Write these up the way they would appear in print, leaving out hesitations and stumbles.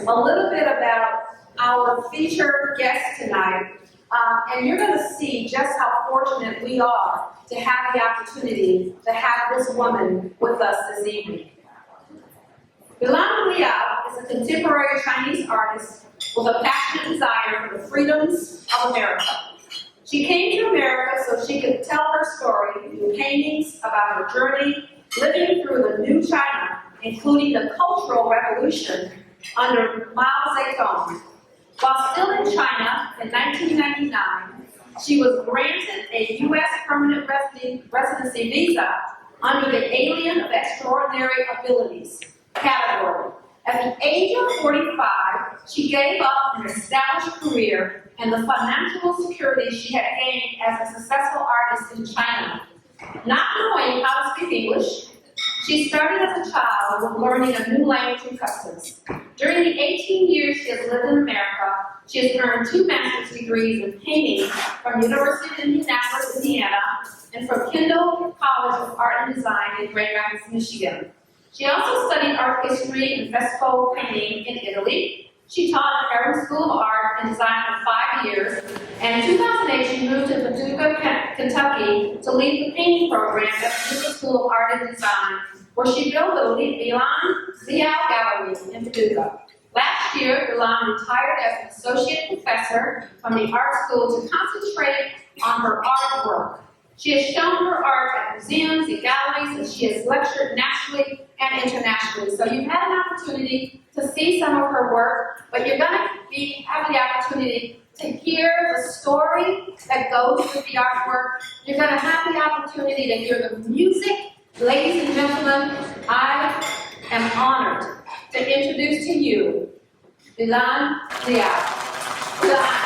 a little bit about our featured guest tonight. And you're going to see just how fortunate we are to have the opportunity to have this woman with us this evening. BiLan Liao is a contemporary Chinese artist with a passionate desire for the freedoms of America. She came to America so she could tell her story through paintings about her journey living through the new China, including the Cultural Revolution under Mao Zedong. While still in China in 1999, she was granted a U.S. permanent residency visa under the Alien of Extraordinary Abilities category. At the age of 45, she gave up an established career and the financial security she had gained as a successful artist in China. Not knowing how to speak English, she started as a child with learning a new language and customs. During the 18 years she has lived in America, she has earned 2 master's degrees in painting from University of Indianapolis, Indiana, and from Kendall College of Art and Design in Grand Rapids, Michigan. She also studied art history and fresco painting in Italy. She taught at Paris School of Art and Design for 5 years, and in 2008 she moved to Paducah, Kentucky to lead the painting program at Paducah School of Art and Design, where she built the BiLan Liao Gallery in Paducah. Last year, BiLan retired as an associate professor from the art school to concentrate on her artwork. She has shown her art at museums and galleries, and she has lectured nationally and internationally. So you've had an opportunity to see some of her work, but you're going to have the opportunity to hear the story that goes with the artwork. You're going to have the opportunity to hear the music. Ladies and gentlemen, I am honored to introduce to you BiLan Liao. BiLan.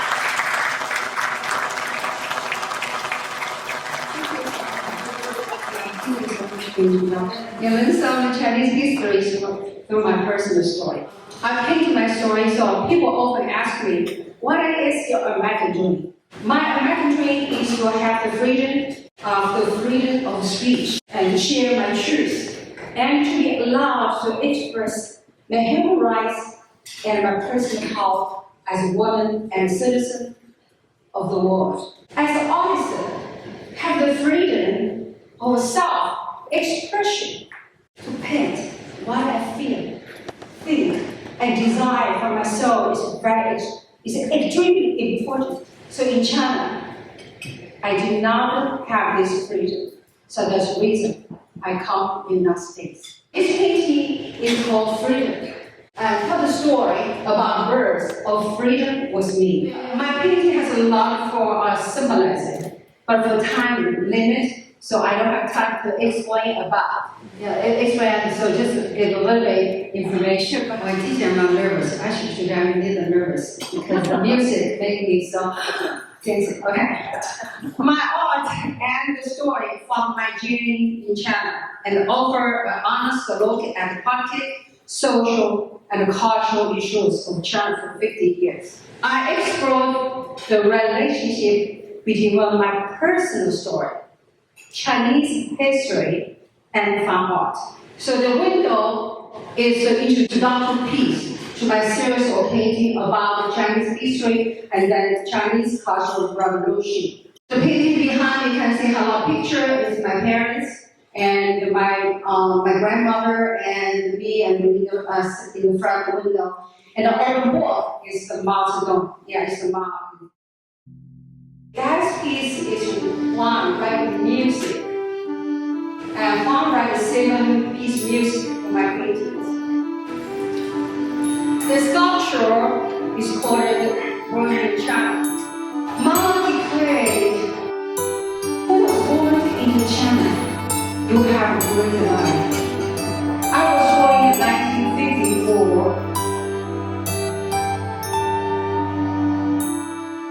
你们 some Chinese history through my personal story. I paint my story, so people often ask me, what is your American dream? My American dream is to have the freedom of speech and share my truth, and to be allowed to express my human rights and my personal health as a woman and citizen of the world. As an artist, have the freedom of self-expression to paint what I feel, think, and desire for my soul is extremely important. So in China, I do not have this freedom. So that's the reason I come in the United States. This painting is called Freedom. And tell the story about birth of freedom was me. My painting has a lot for symbolism, but for time limit, so I don't have time to explain about. So just give a little bit information. I teach I'm nervous. Actually, today I'm a little nervous because the music made me so tense. Okay. My art and the story from my journey in China and offer an honest look at politics, social, and cultural issues of China for 50 years. I explored the relationship between my personal story, Chinese history, and fine art. So the window is the introduction piece to my series of painting about the Chinese history and then Chinese Cultural Revolution. The painting behind, you can see how a picture is my parents and my grandmother and me and us in the front window. And the other wall is the Mao Zedong. Yeah, it's the Mao. That piece is one like music. And one like 7-piece music for my paintings. The sculpture is called Ramirez. Mao declared, who was born in China, you have a great life. I was born in 1954.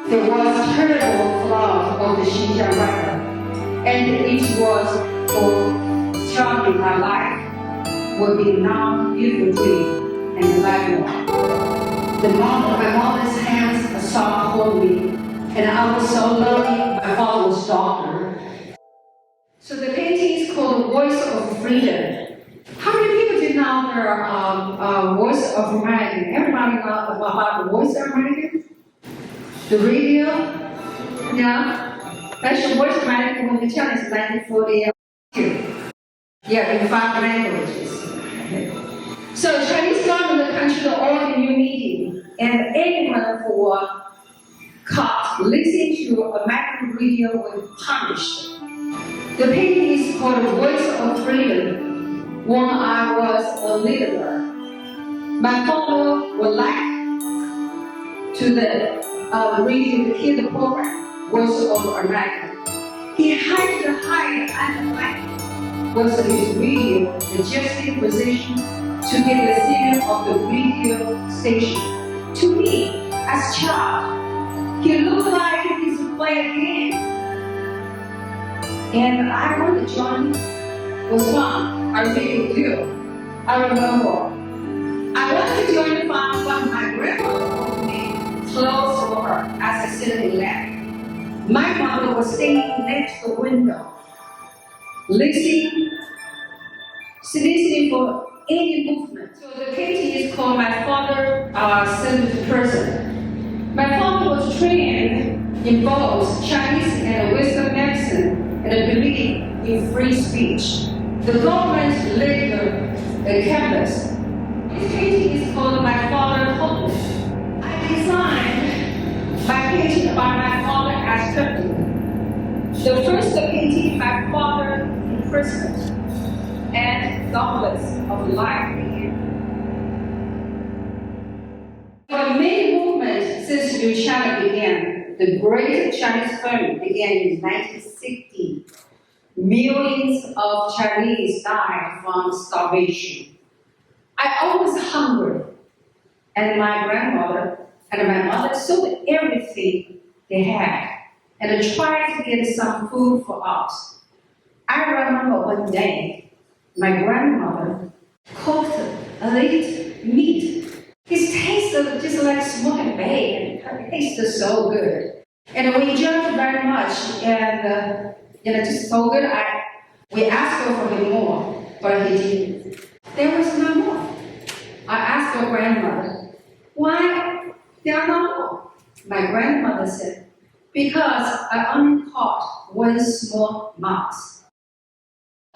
There was a terrible flood of the Xinjiang River, and it was for struggling my life would be now beautiful dream and lifelong. My mother's hands are soft hold me, and I was so lucky my father was doctor. So the painting is called The Voice of Freedom. How many people do music now, there are Voice of America. Everybody know about the Voice of America? The radio? Yeah? That's the Voice of America when the channel is 1942. Yeah, in 5 languages. So Chinese government controlled all the new media, and anyone who caught listening to American radio was punished. The painting is called Voice of Freedom. When I was a little girl, my father would like to the radio to hear the program, Voice of America. He had to hide under the blanket was his radio adjusting position to get the signal of the radio station. To me, as a child, he looked like he's playing a game. And I wanted to join him. Was fun. I really do. I remember. I wanted to join the fun, but my grandmother told me close for her as I sit in the lap. My mother was standing next to the window, listening for any movement. So the painting is called My Father Seventh Person. My father was trained in both Chinese and Western medicine and believed in free speech. The government laid the canvas. This painting is called My Father Hopeless. I designed my painting about my father as Captain. The first painting, my father in prison, and daughters of life began. There were many movements since New China began. The Great Chinese Famine began in 1960. Millions of Chinese died from starvation. I always hungry, and my grandmother and my mother sold everything they had and tried to get some food for us. I remember one day, my grandmother cooked a little meat. It tasted just like smoking bacon. It tasted so good. And we enjoyed it very much, and just so good. We asked her for more, but he didn't. There was no more. I asked her grandmother, why there are no more? My grandmother said, because I only caught one small mouse.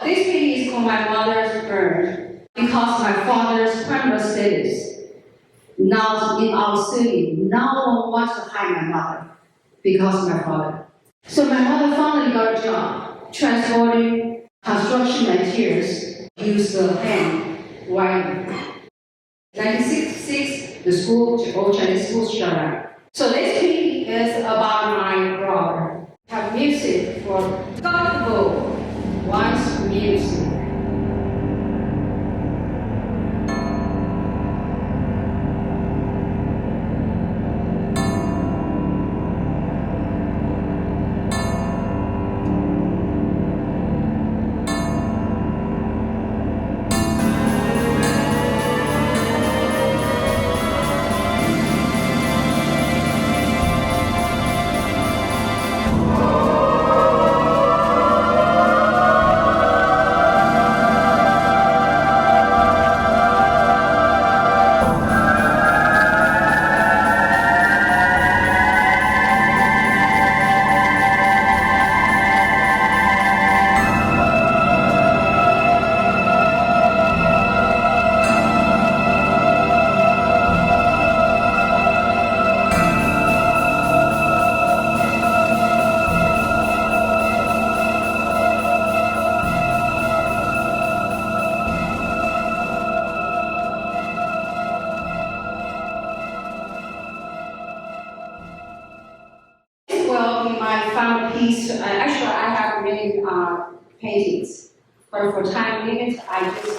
This thing is called my mother's urn, because my father's primary studies. Now in our city, no one wants to hire my mother, because of my father. So my mother finally got a job, transporting construction materials, used hand, writing. 1966, the school, old Chinese school shut down. So this painting is about my brother. Have music for God wants music. Will be my final piece. Actually, I have many paintings, but for time limit, I just